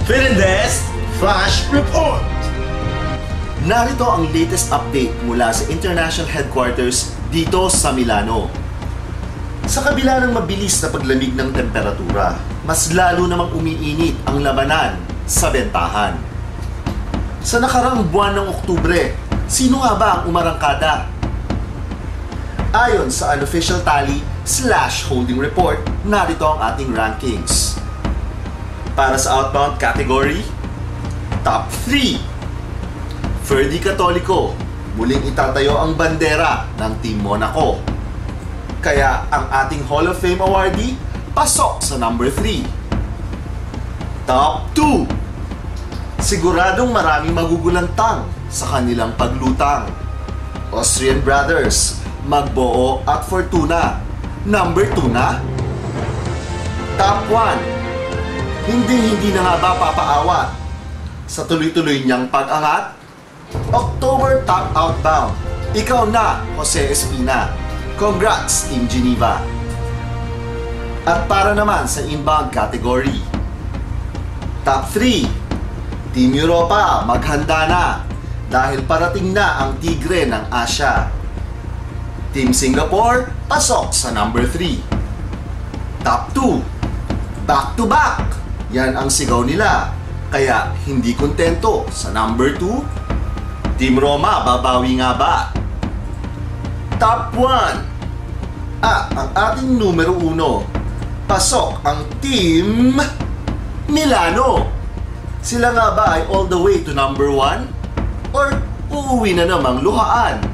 Fernandez Flash Report! Narito ang latest update mula sa international headquarters dito sa Milano. Sa kabila ng mabilis na paglamig ng temperatura, mas lalo namang umiinit ang labanan sa bentahan. Sa nakaraang buwan ng Oktubre, sino nga ba ang umarangkada? Ayon sa unofficial tally/holding report, narito ang ating rankings. Para sa outbound category, Top 3. Ferdy Catolico, muling itatayo ang bandera ng Team Monaco. Kaya ang ating Hall of Fame awardee, pasok sa number 3. Top 2. Siguradong maraming magugulantang sa kanilang paglutang. Austrian Brothers, Magbuo at Fortuna, number 2 na. Top 1. Hindi na nga ba papaawat sa tuloy-tuloy niyang pag-angat? October Top Outbound, ikaw na, Jose Espina. Congrats, Team Geneva. At para naman sa inbound category, Top 3. Team Europa, maghanda na dahil parating na ang Tigre ng Asia. Team Singapore, pasok sa number 3. Top 2. Back to back, yan ang sigaw nila. Kaya hindi kontento sa number 2. Team Roma, babawi nga ba? Top 1. At ang ating numero 1, pasok ang Team Milano. Sila nga ba ay all the way to number 1? Or uuwi na namang luhaan?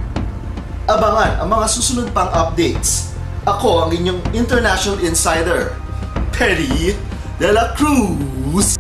Abangan ang mga susunod pang updates. Ako ang inyong international insider, Perry de la Cruz.